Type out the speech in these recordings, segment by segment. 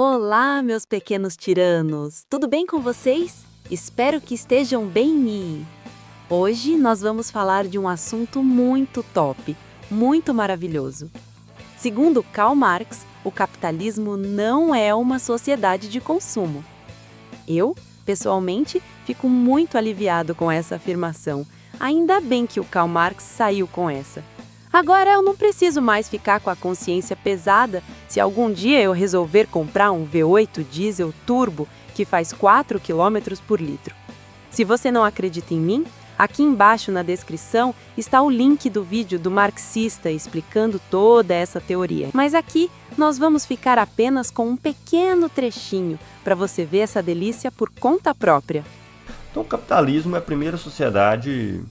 Olá, meus pequenos tiranos! Tudo bem com vocês? Espero que estejam bem e... Hoje nós vamos falar de um assunto muito top, muito maravilhoso. Segundo Karl Marx, o capitalismo não é uma sociedade de consumo. Eu, pessoalmente, fico muito aliviado com essa afirmação. Ainda bem que o Karl Marx saiu com essa. Agora eu não preciso mais ficar com a consciência pesada se algum dia eu resolver comprar um V8 diesel turbo que faz 4 km por litro. Se você não acredita em mim, aqui embaixo na descrição está o link do vídeo do marxista explicando toda essa teoria. Mas aqui nós vamos ficar apenas com um pequeno trechinho para você ver essa delícia por conta própria. Então o capitalismo é a primeira sociedade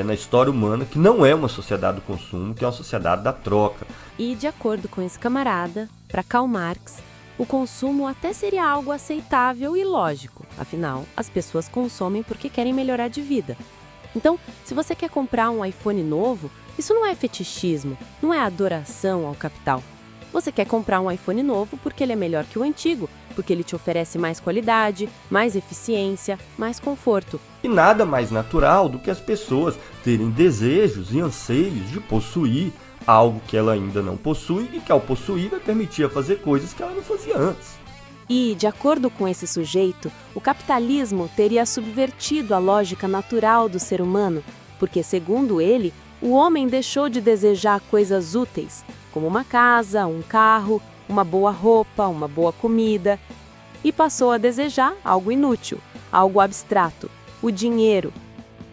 na história humana que não é uma sociedade do consumo, que é uma sociedade da troca. E de acordo com esse camarada, para Karl Marx, o consumo até seria algo aceitável e lógico. Afinal, as pessoas consomem porque querem melhorar de vida. Então, se você quer comprar um iPhone novo, isso não é fetichismo, não é adoração ao capital. Você quer comprar um iPhone novo porque ele é melhor que o antigo, porque ele te oferece mais qualidade, mais eficiência, mais conforto. E nada mais natural do que as pessoas terem desejos e anseios de possuir algo que ela ainda não possui e que ao possuir vai permitir fazer coisas que ela não fazia antes. E, de acordo com esse sujeito, o capitalismo teria subvertido a lógica natural do ser humano, porque, segundo ele, o homem deixou de desejar coisas úteis, como uma casa, um carro, uma boa roupa, uma boa comida, e passou a desejar algo inútil, algo abstrato, o dinheiro.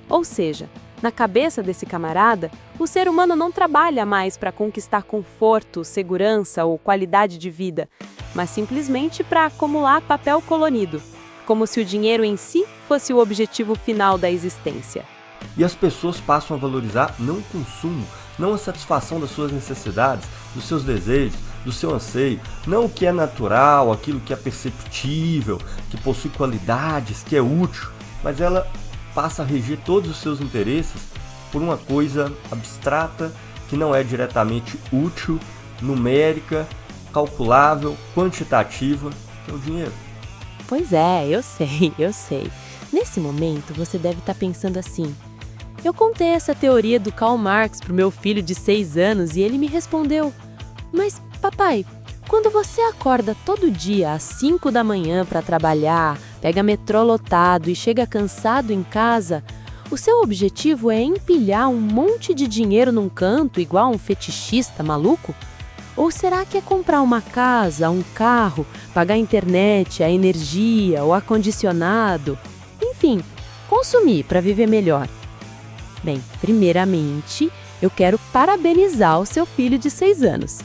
Ou seja, na cabeça desse camarada, o ser humano não trabalha mais para conquistar conforto, segurança ou qualidade de vida, mas simplesmente para acumular papel colorido, como se o dinheiro em si fosse o objetivo final da existência. E as pessoas passam a valorizar não o consumo, não a satisfação das suas necessidades, dos seus desejos, do seu anseio, não o que é natural, aquilo que é perceptível, que possui qualidades, que é útil, mas ela passa a reger todos os seus interesses por uma coisa abstrata, que não é diretamente útil, numérica, calculável, quantitativa, que é o dinheiro. Pois é, eu sei. Nesse momento, você deve estar pensando assim: eu contei essa teoria do Karl Marx para o meu filho de 6 anos e ele me respondeu: mas, papai, quando você acorda todo dia às 5 da manhã para trabalhar, pega metrô lotado e chega cansado em casa, o seu objetivo é empilhar um monte de dinheiro num canto igual um fetichista maluco? Ou será que é comprar uma casa, um carro, pagar a internet, a energia, o ar-condicionado? Enfim, consumir para viver melhor. Bem, primeiramente, eu quero parabenizar o seu filho de 6 anos.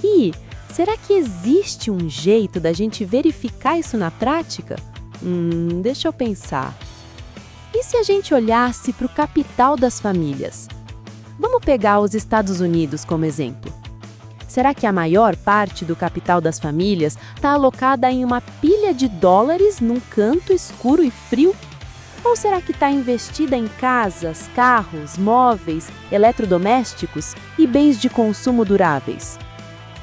E será que existe um jeito da gente verificar isso na prática? Deixa eu pensar. E se a gente olhasse para o capital das famílias? Vamos pegar os Estados Unidos como exemplo. Será que a maior parte do capital das famílias está alocada em uma pilha de dólares num canto escuro e frio? Ou será que está investida em casas, carros, móveis, eletrodomésticos e bens de consumo duráveis?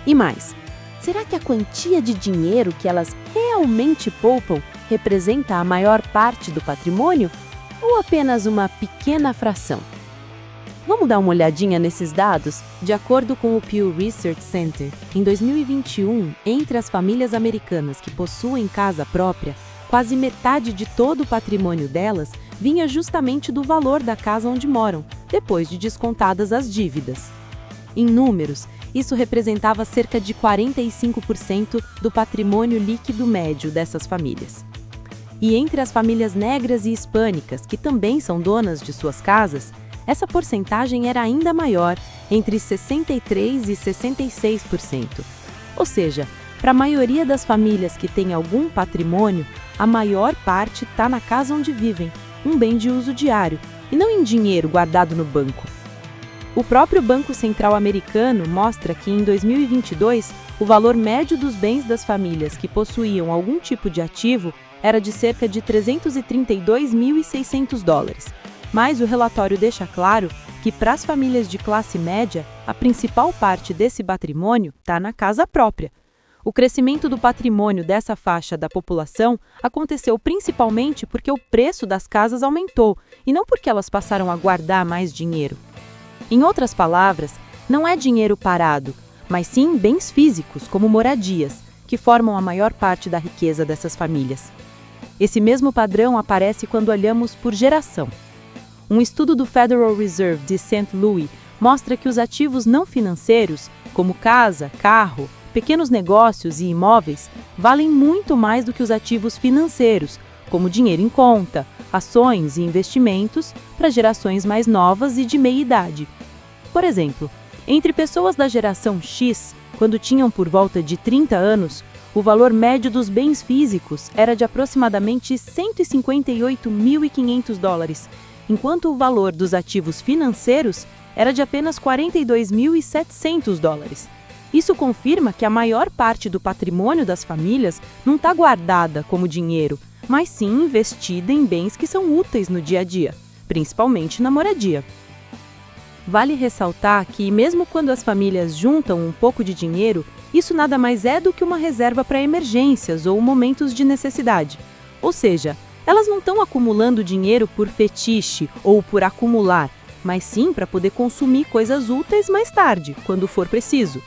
E mais, será que a quantia de dinheiro que elas realmente poupam representa a maior parte do patrimônio ou apenas uma pequena fração? Vamos dar uma olhadinha nesses dados? De acordo com o Pew Research Center, em 2021, entre as famílias americanas que possuem casa própria, quase metade de todo o patrimônio delas vinha justamente do valor da casa onde moram, depois de descontadas as dívidas. Em números, isso representava cerca de 45% do patrimônio líquido médio dessas famílias. E entre as famílias negras e hispânicas, que também são donas de suas casas, essa porcentagem era ainda maior, entre 63% e 66%. Ou seja, para a maioria das famílias que têm algum patrimônio, a maior parte está na casa onde vivem, um bem de uso diário, e não em dinheiro guardado no banco. O próprio Banco Central americano mostra que em 2022, o valor médio dos bens das famílias que possuíam algum tipo de ativo era de cerca de 332.600 dólares. Mas o relatório deixa claro que para as famílias de classe média, a principal parte desse patrimônio está na casa própria. O crescimento do patrimônio dessa faixa da população aconteceu principalmente porque o preço das casas aumentou e não porque elas passaram a guardar mais dinheiro. Em outras palavras, não é dinheiro parado, mas sim bens físicos, como moradias, que formam a maior parte da riqueza dessas famílias. Esse mesmo padrão aparece quando olhamos por geração. Um estudo do Federal Reserve de St. Louis mostra que os ativos não financeiros, como casa, carro, pequenos negócios e imóveis, valem muito mais do que os ativos financeiros, como dinheiro em conta, ações e investimentos para gerações mais novas e de meia idade. Por exemplo, entre pessoas da geração X, quando tinham por volta de 30 anos, o valor médio dos bens físicos era de aproximadamente $158.500, enquanto o valor dos ativos financeiros era de apenas $42.700. Isso confirma que a maior parte do patrimônio das famílias não está guardada como dinheiro, mas sim investida em bens que são úteis no dia a dia, principalmente na moradia. Vale ressaltar que, mesmo quando as famílias juntam um pouco de dinheiro, isso nada mais é do que uma reserva para emergências ou momentos de necessidade. Ou seja, elas não estão acumulando dinheiro por fetiche ou por acumular, mas sim para poder consumir coisas úteis mais tarde, quando for preciso.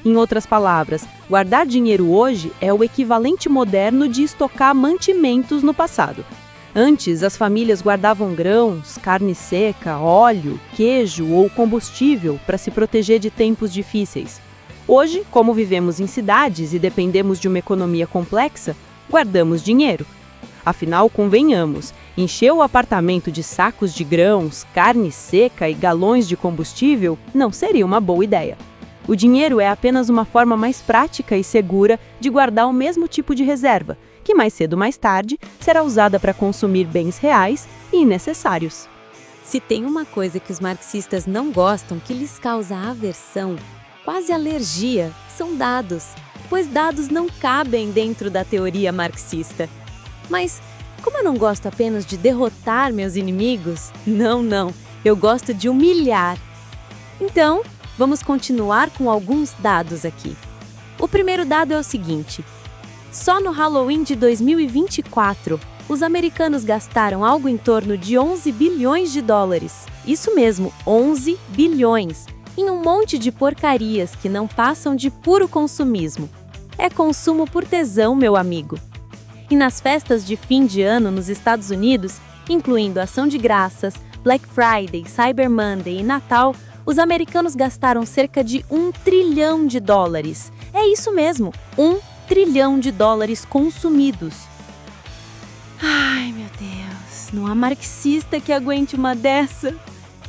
Em outras palavras, guardar dinheiro hoje é o equivalente moderno de estocar mantimentos no passado. Antes, as famílias guardavam grãos, carne seca, óleo, queijo ou combustível para se proteger de tempos difíceis. Hoje, como vivemos em cidades e dependemos de uma economia complexa, guardamos dinheiro. Afinal, convenhamos, encher o apartamento de sacos de grãos, carne seca e galões de combustível não seria uma boa ideia. O dinheiro é apenas uma forma mais prática e segura de guardar o mesmo tipo de reserva, que mais cedo ou mais tarde será usada para consumir bens reais e necessários. Se tem uma coisa que os marxistas não gostam, que lhes causa aversão, quase alergia, são dados, pois dados não cabem dentro da teoria marxista. Mas, como eu não gosto apenas de derrotar meus inimigos, não, eu gosto de humilhar. Então, vamos continuar com alguns dados aqui. O primeiro dado é o seguinte: só no Halloween de 2024, os americanos gastaram algo em torno de 11 bilhões de dólares. Isso mesmo, 11 bilhões, em um monte de porcarias que não passam de puro consumismo. É consumo por tesão, meu amigo. E nas festas de fim de ano nos Estados Unidos, incluindo Ação de Graças, Black Friday, Cyber Monday e Natal, os americanos gastaram cerca de 1 trilhão de dólares. É isso mesmo, 1 trilhão de dólares consumidos. Ai, meu Deus, não há marxista que aguente uma dessa.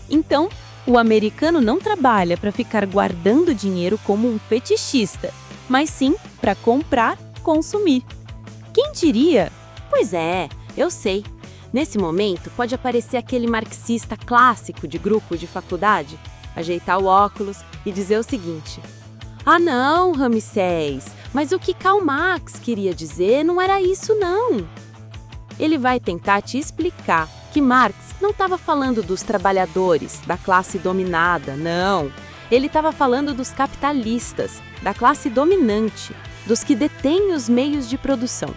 Então, o americano não trabalha para ficar guardando dinheiro como um fetichista, mas sim para comprar, consumir. Quem diria? Pois é, eu sei. Nesse momento, pode aparecer aquele marxista clássico de grupo de faculdade, ajeitar o óculos e dizer o seguinte: ah não, Ramsés, mas o que Karl Marx queria dizer não era isso não. Ele vai tentar te explicar que Marx não estava falando dos trabalhadores, da classe dominada, não. Ele estava falando dos capitalistas, da classe dominante, dos que detêm os meios de produção.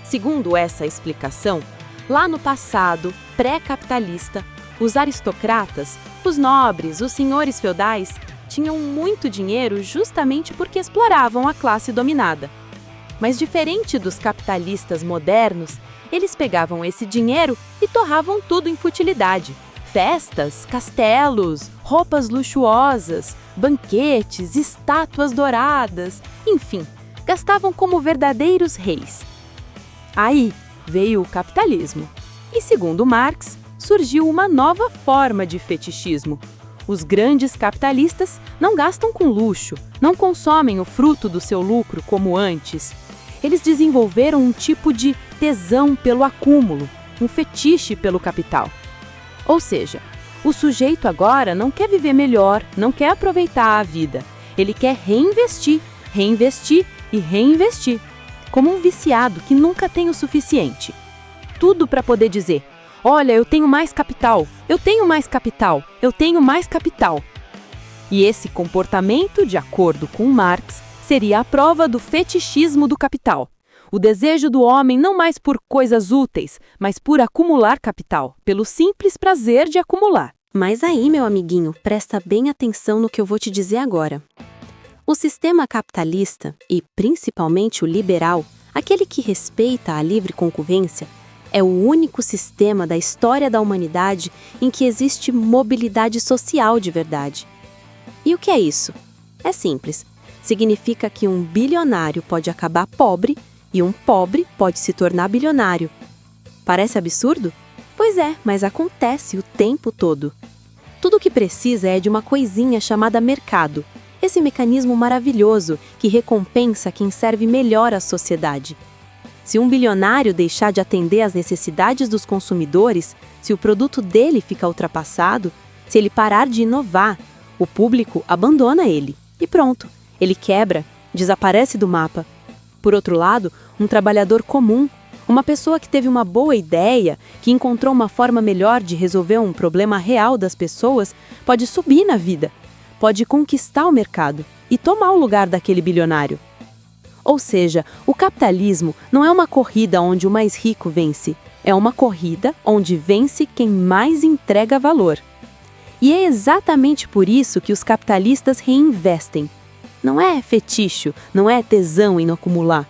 Segundo essa explicação, lá no passado pré-capitalista, os aristocratas, os nobres, os senhores feudais, tinham muito dinheiro justamente porque exploravam a classe dominada. Mas diferente dos capitalistas modernos, eles pegavam esse dinheiro e torravam tudo em futilidade. Festas, castelos, roupas luxuosas, banquetes, estátuas douradas, enfim, gastavam como verdadeiros reis. Aí veio o capitalismo. E segundo Marx, surgiu uma nova forma de fetichismo. Os grandes capitalistas não gastam com luxo, não consomem o fruto do seu lucro como antes. Eles desenvolveram um tipo de tesão pelo acúmulo, um fetiche pelo capital. Ou seja, o sujeito agora não quer viver melhor, não quer aproveitar a vida. Ele quer reinvestir, reinvestir e reinvestir, como um viciado que nunca tem o suficiente. Tudo para poder dizer: olha, eu tenho mais capital, eu tenho mais capital, eu tenho mais capital. E esse comportamento, de acordo com Marx, seria a prova do fetichismo do capital. O desejo do homem não mais por coisas úteis, mas por acumular capital, pelo simples prazer de acumular. Mas aí, meu amiguinho, presta bem atenção no que eu vou te dizer agora. O sistema capitalista, e principalmente o liberal, aquele que respeita a livre concorrência, é o único sistema da história da humanidade em que existe mobilidade social de verdade. E o que é isso? É simples. Significa que um bilionário pode acabar pobre e um pobre pode se tornar bilionário. Parece absurdo? Pois é, mas acontece o tempo todo. Tudo o que precisa é de uma coisinha chamada mercado, esse mecanismo maravilhoso que recompensa quem serve melhor à sociedade. Se um bilionário deixar de atender às necessidades dos consumidores, se o produto dele fica ultrapassado, se ele parar de inovar, o público abandona ele. E pronto, ele quebra, desaparece do mapa. Por outro lado, um trabalhador comum, uma pessoa que teve uma boa ideia, que encontrou uma forma melhor de resolver um problema real das pessoas, pode subir na vida, pode conquistar o mercado e tomar o lugar daquele bilionário. Ou seja, o capitalismo não é uma corrida onde o mais rico vence, é uma corrida onde vence quem mais entrega valor. E é exatamente por isso que os capitalistas reinvestem. Não é fetiche, não é tesão em acumular.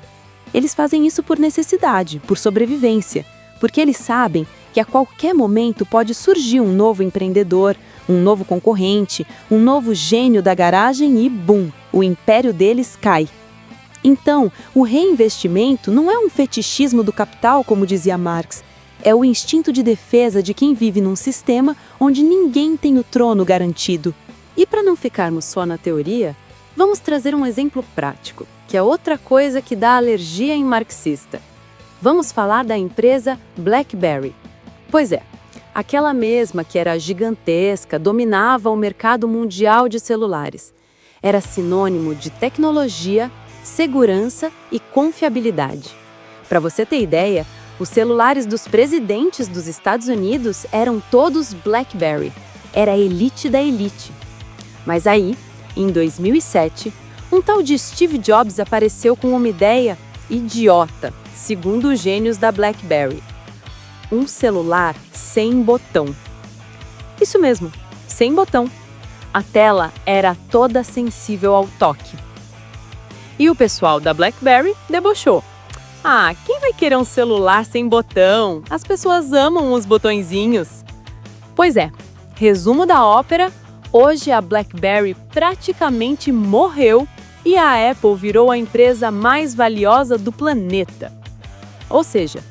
Eles fazem isso por necessidade, por sobrevivência, porque eles sabem que a qualquer momento pode surgir um novo empreendedor, um novo concorrente, um novo gênio da garagem e bum, o império deles cai. Então, o reinvestimento não é um fetichismo do capital, como dizia Marx, é o instinto de defesa de quem vive num sistema onde ninguém tem o trono garantido. E para não ficarmos só na teoria, vamos trazer um exemplo prático, que é outra coisa que dá alergia em marxista. Vamos falar da empresa BlackBerry. Pois é, aquela mesma que era gigantesca, dominava o mercado mundial de celulares. Era sinônimo de tecnologia, segurança e confiabilidade. Para você ter ideia, os celulares dos presidentes dos Estados Unidos eram todos BlackBerry. Era a elite da elite. Mas aí, em 2007, um tal de Steve Jobs apareceu com uma ideia idiota, segundo os gênios da BlackBerry. Um celular sem botão. Isso mesmo, sem botão. A tela era toda sensível ao toque. E o pessoal da BlackBerry debochou. Ah, quem vai querer um celular sem botão? As pessoas amam os botõezinhos. Pois é, resumo da ópera, hoje a BlackBerry praticamente morreu e a Apple virou a empresa mais valiosa do planeta. Ou seja,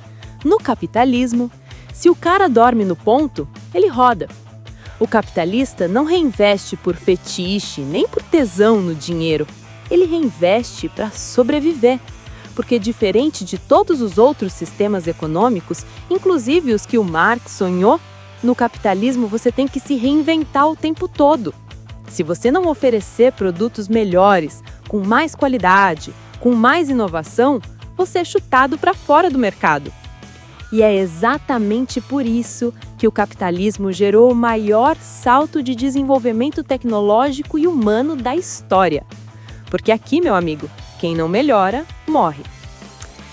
no capitalismo, se o cara dorme no ponto, ele roda. O capitalista não reinveste por fetiche, nem por tesão no dinheiro. Ele reinveste para sobreviver. Porque diferente de todos os outros sistemas econômicos, inclusive os que o Marx sonhou, no capitalismo você tem que se reinventar o tempo todo. Se você não oferecer produtos melhores, com mais qualidade, com mais inovação, você é chutado para fora do mercado. E é exatamente por isso que o capitalismo gerou o maior salto de desenvolvimento tecnológico e humano da história. Porque aqui, meu amigo, quem não melhora, morre.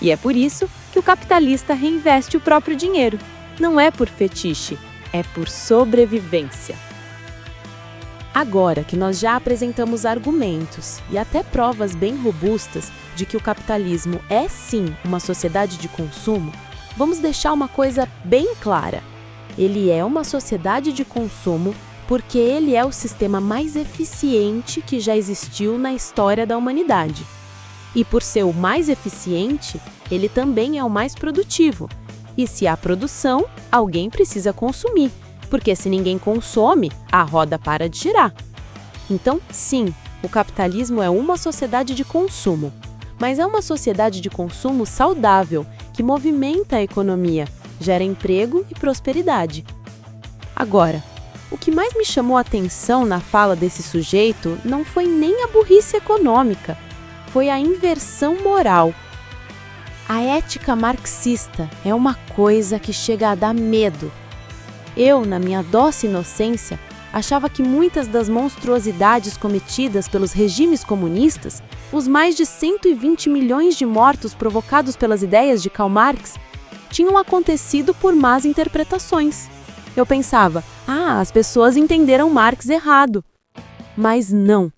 E é por isso que o capitalista reinveste o próprio dinheiro. Não é por fetiche, é por sobrevivência. Agora que nós já apresentamos argumentos e até provas bem robustas de que o capitalismo é sim uma sociedade de consumo, vamos deixar uma coisa bem clara. Ele é uma sociedade de consumo porque ele é o sistema mais eficiente que já existiu na história da humanidade. E por ser o mais eficiente, ele também é o mais produtivo. E se há produção, alguém precisa consumir, porque se ninguém consome, a roda para de girar. Então, sim, o capitalismo é uma sociedade de consumo, mas é uma sociedade de consumo saudável, que movimenta a economia, gera emprego e prosperidade. Agora, o que mais me chamou a atenção na fala desse sujeito não foi nem a burrice econômica, foi a inversão moral. A ética marxista é uma coisa que chega a dar medo. Eu, na minha doce inocência, achava que muitas das monstruosidades cometidas pelos regimes comunistas, os mais de 120 milhões de mortos provocados pelas ideias de Karl Marx, tinham acontecido por más interpretações. Eu pensava, as pessoas entenderam Marx errado. Mas não.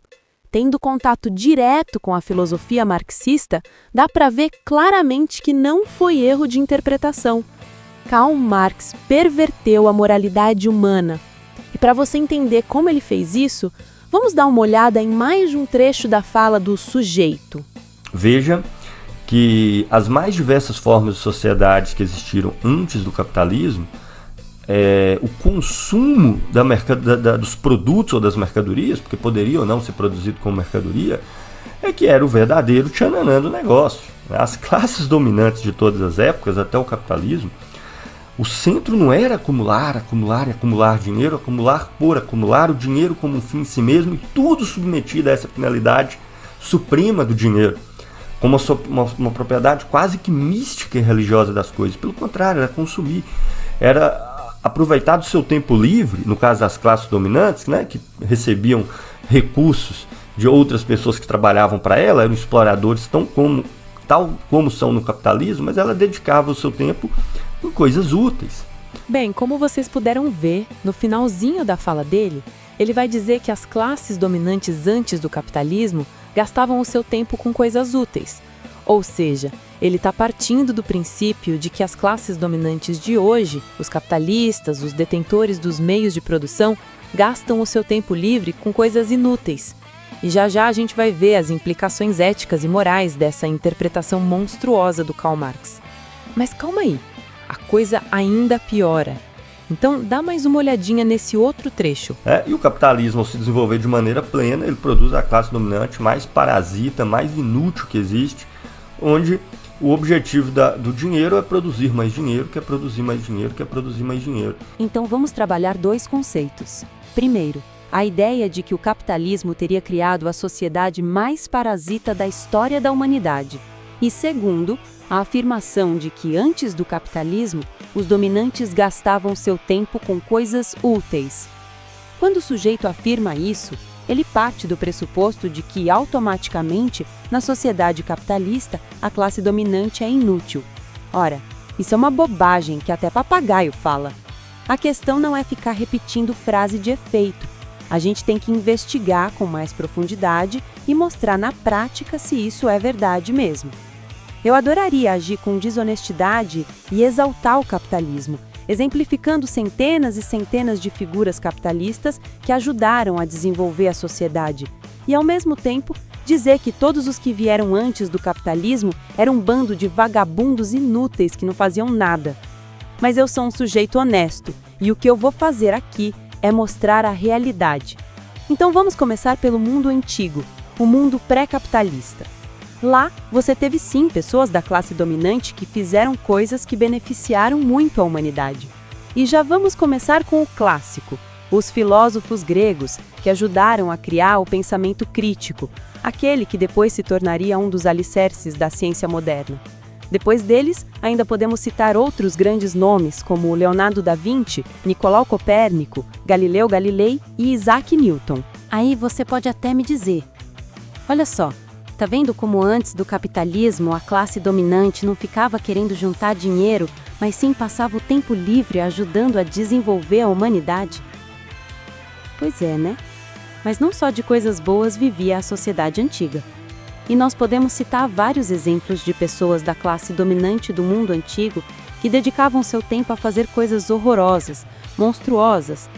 Tendo contato direto com a filosofia marxista, dá para ver claramente que não foi erro de interpretação. Karl Marx perverteu a moralidade humana. E para você entender como ele fez isso, vamos dar uma olhada em mais de um trecho da fala do sujeito. Veja que as mais diversas formas de sociedades que existiram antes do capitalismo, o consumo dos produtos ou das mercadorias, porque poderia ou não ser produzido como mercadoria, que era o verdadeiro tchananã do negócio. As classes dominantes de todas as épocas, até o capitalismo, o centro não era acumular dinheiro, acumular o dinheiro como um fim em si mesmo, e tudo submetido a essa finalidade suprema do dinheiro, como uma propriedade quase que mística e religiosa das coisas. Pelo contrário, era consumir, era aproveitar do seu tempo livre, no caso das classes dominantes, né, que recebiam recursos de outras pessoas que trabalhavam para ela, eram exploradores tal como são no capitalismo, mas ela dedicava o seu tempo em coisas úteis. Bem, como vocês puderam ver, no finalzinho da fala dele, ele vai dizer que as classes dominantes antes do capitalismo gastavam o seu tempo com coisas úteis. Ou seja, ele está partindo do princípio de que as classes dominantes de hoje, os capitalistas, os detentores dos meios de produção, gastam o seu tempo livre com coisas inúteis. E já a gente vai ver as implicações éticas e morais dessa interpretação monstruosa do Karl Marx. Mas calma aí, a coisa ainda piora. Então dá mais uma olhadinha nesse outro trecho. E o capitalismo, ao se desenvolver de maneira plena, ele produz a classe dominante mais parasita, mais inútil que existe, onde o objetivo do dinheiro é produzir mais dinheiro, quer produzir mais dinheiro, quer produzir mais dinheiro. Então vamos trabalhar dois conceitos. Primeiro, a ideia de que o capitalismo teria criado a sociedade mais parasita da história da humanidade. E segundo, a afirmação de que antes do capitalismo, os dominantes gastavam seu tempo com coisas úteis. Quando o sujeito afirma isso, ele parte do pressuposto de que, automaticamente, na sociedade capitalista, a classe dominante é inútil. Ora, isso é uma bobagem que até papagaio fala. A questão não é ficar repetindo frase de efeito. A gente tem que investigar com mais profundidade e mostrar na prática se isso é verdade mesmo. Eu adoraria agir com desonestidade e exaltar o capitalismo, exemplificando centenas e centenas de figuras capitalistas que ajudaram a desenvolver a sociedade, e ao mesmo tempo dizer que todos os que vieram antes do capitalismo eram um bando de vagabundos inúteis que não faziam nada. Mas eu sou um sujeito honesto, e o que eu vou fazer aqui é mostrar a realidade. Então vamos começar pelo mundo antigo, o mundo pré-capitalista. Lá, você teve sim pessoas da classe dominante que fizeram coisas que beneficiaram muito a humanidade. E já vamos começar com o clássico, os filósofos gregos, que ajudaram a criar o pensamento crítico, aquele que depois se tornaria um dos alicerces da ciência moderna. Depois deles, ainda podemos citar outros grandes nomes, como Leonardo da Vinci, Nicolau Copérnico, Galileu Galilei e Isaac Newton. Aí você pode até me dizer, olha só, tá vendo como antes do capitalismo a classe dominante não ficava querendo juntar dinheiro, mas sim passava o tempo livre ajudando a desenvolver a humanidade? Pois é, né? Mas não só de coisas boas vivia a sociedade antiga. E nós podemos citar vários exemplos de pessoas da classe dominante do mundo antigo que dedicavam seu tempo a fazer coisas horrorosas, monstruosas,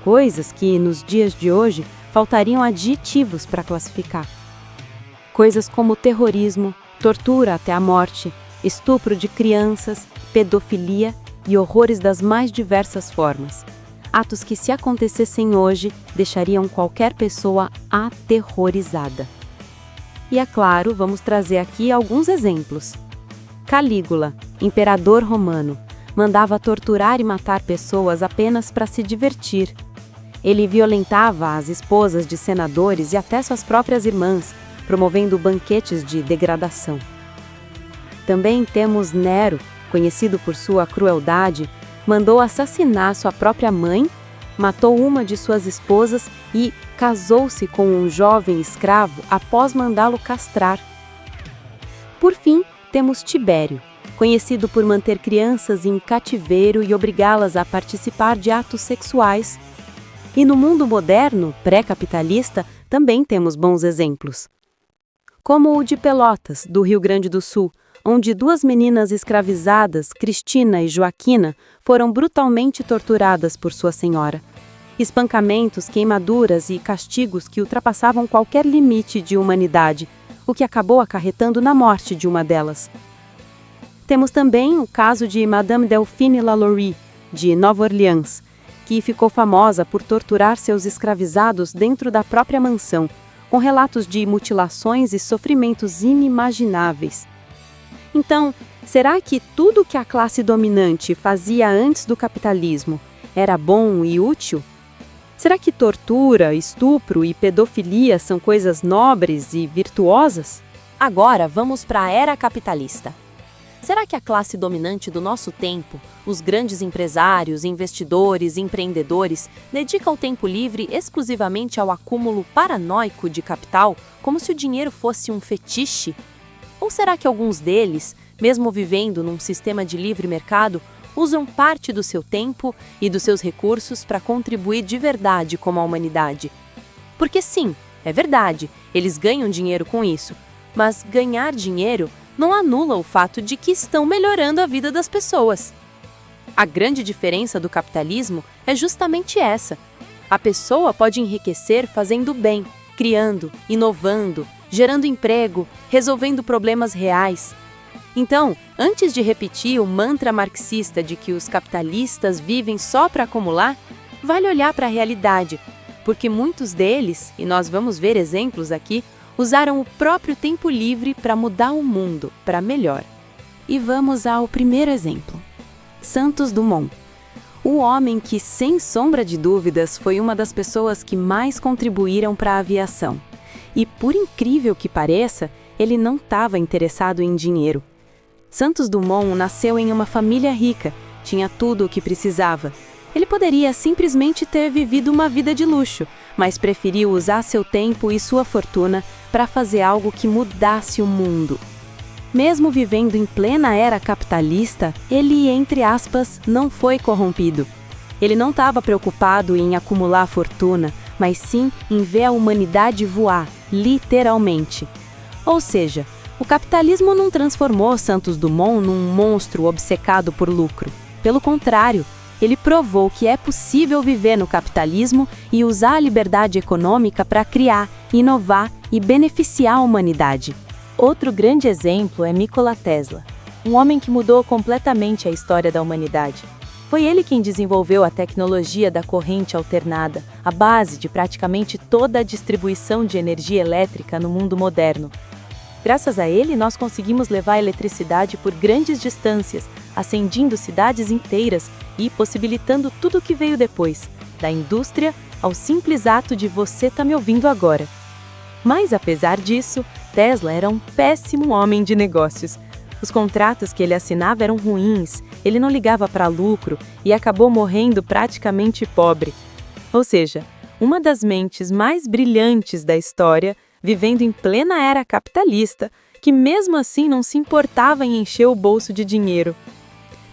coisas que, nos dias de hoje, faltariam adjetivos para classificar. Coisas como terrorismo, tortura até a morte, estupro de crianças, pedofilia e horrores das mais diversas formas. Atos que, se acontecessem hoje, deixariam qualquer pessoa aterrorizada. E é claro, vamos trazer aqui alguns exemplos. Calígula, imperador romano, mandava torturar e matar pessoas apenas para se divertir. Ele violentava as esposas de senadores e até suas próprias irmãs, promovendo banquetes de degradação. Também temos Nero, conhecido por sua crueldade, mandou assassinar sua própria mãe matou uma de suas esposas e casou-se com um jovem escravo após mandá-lo castrar. Por fim, temos Tibério, conhecido por manter crianças em cativeiro e obrigá-las a participar de atos sexuais. E no mundo moderno, pré-capitalista, também temos bons exemplos. Como o de Pelotas, do Rio Grande do Sul, onde duas meninas escravizadas, Cristina e Joaquina, foram brutalmente torturadas por sua senhora. Espancamentos, queimaduras e castigos que ultrapassavam qualquer limite de humanidade, o que acabou acarretando na morte de uma delas. Temos também o caso de Madame Delphine Lalaurie, de Nova Orleans, que ficou famosa por torturar seus escravizados dentro da própria mansão, com relatos de mutilações e sofrimentos inimagináveis. Então, será que tudo que a classe dominante fazia antes do capitalismo era bom e útil? Será que tortura, estupro e pedofilia são coisas nobres e virtuosas? Agora vamos para a era capitalista. Será que a classe dominante do nosso tempo, os grandes empresários, investidores e empreendedores, dedica o tempo livre exclusivamente ao acúmulo paranoico de capital, como se o dinheiro fosse um fetiche? Ou será que alguns deles, mesmo vivendo num sistema de livre mercado, usam parte do seu tempo e dos seus recursos para contribuir de verdade com a humanidade? Porque sim, é verdade, eles ganham dinheiro com isso, mas ganhar dinheiro não anula o fato de que estão melhorando a vida das pessoas. A grande diferença do capitalismo é justamente essa. A pessoa pode enriquecer fazendo bem, criando, inovando, gerando emprego, resolvendo problemas reais. Então, antes de repetir o mantra marxista de que os capitalistas vivem só para acumular, vale olhar para a realidade, porque muitos deles, e nós vamos ver exemplos aqui, usaram o próprio tempo livre para mudar o mundo para melhor. E vamos ao primeiro exemplo. Santos Dumont. O homem que, sem sombra de dúvidas, foi uma das pessoas que mais contribuíram para a aviação. E, por incrível que pareça, ele não estava interessado em dinheiro. Santos Dumont nasceu em uma família rica, tinha tudo o que precisava. Ele poderia simplesmente ter vivido uma vida de luxo, mas preferiu usar seu tempo e sua fortuna para fazer algo que mudasse o mundo. Mesmo vivendo em plena era capitalista, ele, entre aspas, não foi corrompido. Ele não estava preocupado em acumular fortuna, mas sim em ver a humanidade voar, literalmente. Ou seja, o capitalismo não transformou Santos Dumont num monstro obcecado por lucro. Pelo contrário, ele provou que é possível viver no capitalismo e usar a liberdade econômica para criar, inovar e beneficiar a humanidade. Outro grande exemplo é Nikola Tesla, um homem que mudou completamente a história da humanidade. Foi ele quem desenvolveu a tecnologia da corrente alternada, a base de praticamente toda a distribuição de energia elétrica no mundo moderno. Graças a ele, nós conseguimos levar a eletricidade por grandes distâncias, acendendo cidades inteiras e possibilitando tudo o que veio depois, da indústria ao simples ato de você estar me ouvindo agora. Mas, apesar disso, Tesla era um péssimo homem de negócios. Os contratos que ele assinava eram ruins, ele não ligava para lucro e acabou morrendo praticamente pobre. Ou seja, uma das mentes mais brilhantes da história, vivendo em plena era capitalista, que mesmo assim não se importava em encher o bolso de dinheiro.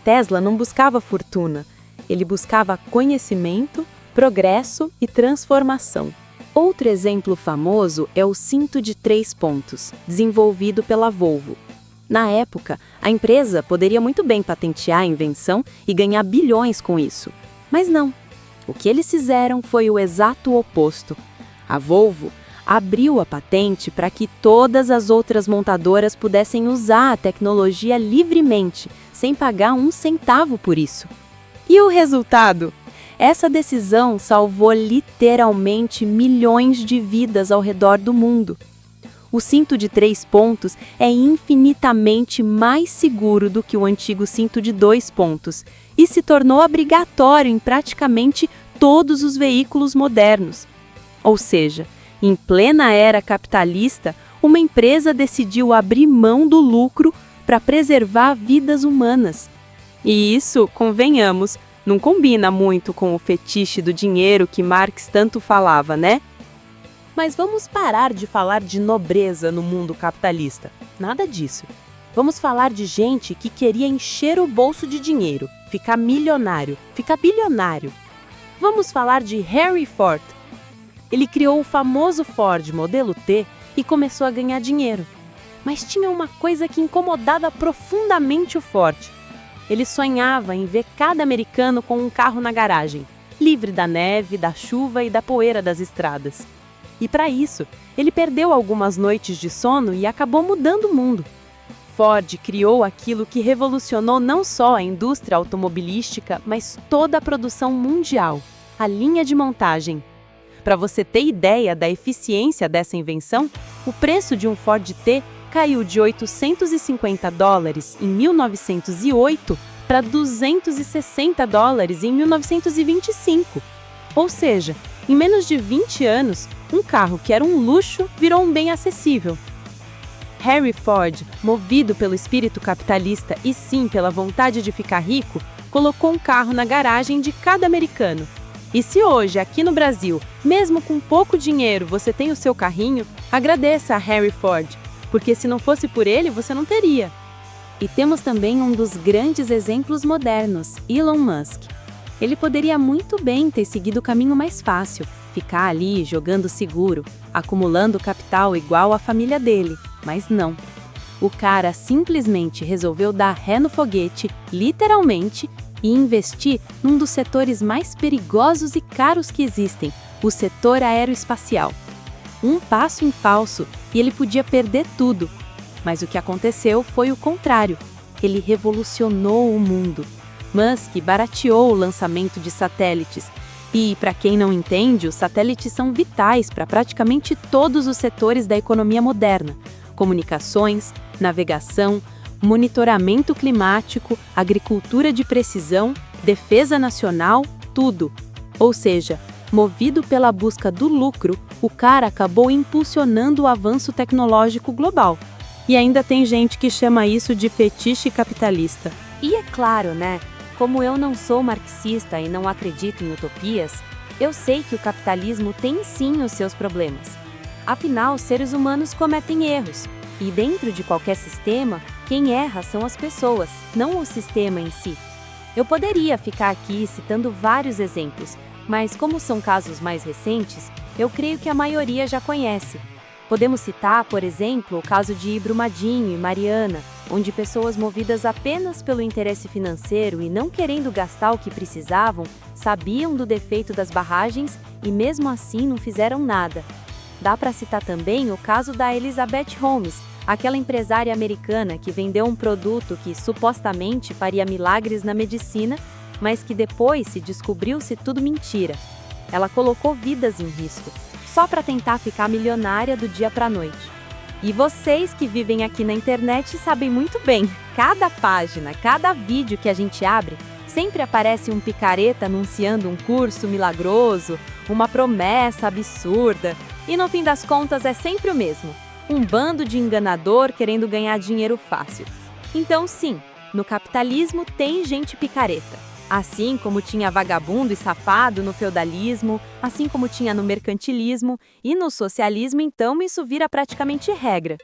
Tesla não buscava fortuna, ele buscava conhecimento, progresso e transformação. Outro exemplo famoso é o cinto de 3 pontos, desenvolvido pela Volvo. Na época, a empresa poderia muito bem patentear a invenção e ganhar bilhões com isso. Mas não. O que eles fizeram foi o exato oposto. A Volvo abriu a patente para que todas as outras montadoras pudessem usar a tecnologia livremente, sem pagar um centavo por isso. E o resultado? Essa decisão salvou literalmente milhões de vidas ao redor do mundo. O cinto de 3 pontos é infinitamente mais seguro do que o antigo cinto de 2 pontos e se tornou obrigatório em praticamente todos os veículos modernos. Ou seja, em plena era capitalista, uma empresa decidiu abrir mão do lucro para preservar vidas humanas. E isso, convenhamos, Não combina muito com o fetiche do dinheiro que Marx tanto falava, né? Mas vamos parar de falar de nobreza no mundo capitalista. Nada disso. Vamos falar de gente que queria encher o bolso de dinheiro, ficar milionário, ficar bilionário. Vamos falar de Henry Ford. Ele criou o famoso Ford Modelo T e começou a ganhar dinheiro. Mas tinha uma coisa que incomodava profundamente o Ford. Ele sonhava em ver cada americano com um carro na garagem, livre da neve, da chuva e da poeira das estradas. E para isso, ele perdeu algumas noites de sono e acabou mudando o mundo. Ford criou aquilo que revolucionou não só a indústria automobilística, mas toda a produção mundial, a linha de montagem. Para você ter ideia da eficiência dessa invenção, o preço de um Ford T caiu de $850 em 1908 para $260 em 1925. Ou seja, em menos de 20 anos, um carro que era um luxo virou um bem acessível. Henry Ford, movido pelo espírito capitalista e sim pela vontade de ficar rico, colocou um carro na garagem de cada americano. E se hoje, aqui no Brasil, mesmo com pouco dinheiro, você tem o seu carrinho, agradeça a Henry Ford, porque se não fosse por ele, você não teria. E temos também um dos grandes exemplos modernos, Elon Musk. Ele poderia muito bem ter seguido o caminho mais fácil, ficar ali jogando seguro, acumulando capital igual a família dele, mas não. O cara simplesmente resolveu dar ré no foguete, literalmente, e investir num dos setores mais perigosos e caros que existem, o setor aeroespacial. Um passo em falso e ele podia perder tudo. Mas o que aconteceu foi o contrário. Ele revolucionou o mundo. Musk barateou o lançamento de satélites. E, para quem não entende, os satélites são vitais para praticamente todos os setores da economia moderna: comunicações, navegação, monitoramento climático, agricultura de precisão, defesa nacional, tudo. Ou seja, movido pela busca do lucro, o cara acabou impulsionando o avanço tecnológico global. E ainda tem gente que chama isso de fetiche capitalista. E é claro, né? Como eu não sou marxista e não acredito em utopias, eu sei que o capitalismo tem sim os seus problemas. Afinal, os seres humanos cometem erros. E dentro de qualquer sistema, quem erra são as pessoas, não o sistema em si. Eu poderia ficar aqui citando vários exemplos, mas como são casos mais recentes, eu creio que a maioria já conhece. Podemos citar, por exemplo, o caso de Brumadinho e Mariana, onde pessoas movidas apenas pelo interesse financeiro e não querendo gastar o que precisavam, sabiam do defeito das barragens e mesmo assim não fizeram nada. Dá para citar também o caso da Elizabeth Holmes, aquela empresária americana que vendeu um produto que supostamente faria milagres na medicina, mas que depois se descobriu-se tudo mentira. Ela colocou vidas em risco, só para tentar ficar milionária do dia para a noite. E vocês que vivem aqui na internet sabem muito bem, cada página, cada vídeo que a gente abre, sempre aparece um picareta anunciando um curso milagroso, uma promessa absurda, e no fim das contas é sempre o mesmo, um bando de enganador querendo ganhar dinheiro fácil. Então sim, no capitalismo tem gente picareta. Assim como tinha vagabundo e safado no feudalismo, assim como tinha no mercantilismo, e no socialismo, então isso vira praticamente regra.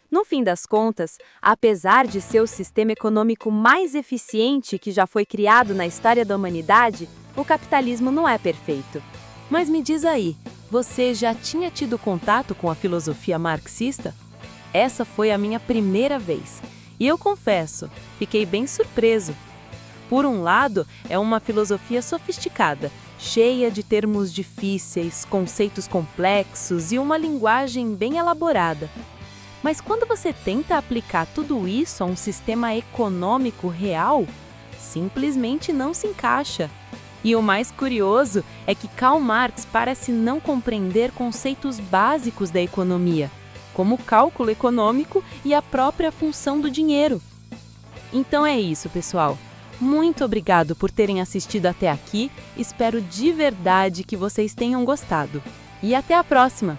No fim das contas, apesar de ser o sistema econômico mais eficiente que já foi criado na história da humanidade, o capitalismo não é perfeito. Mas me diz aí, você já tinha tido contato com a filosofia marxista? Essa foi a minha primeira vez. E eu confesso, fiquei bem surpreso. Por um lado, é uma filosofia sofisticada, cheia de termos difíceis, conceitos complexos e uma linguagem bem elaborada. Mas quando você tenta aplicar tudo isso a um sistema econômico real, simplesmente não se encaixa. E o mais curioso é que Karl Marx parece não compreender conceitos básicos da economia, como o cálculo econômico e a própria função do dinheiro. Então é isso, pessoal. Muito obrigado por terem assistido até aqui, espero de verdade que vocês tenham gostado. E até a próxima!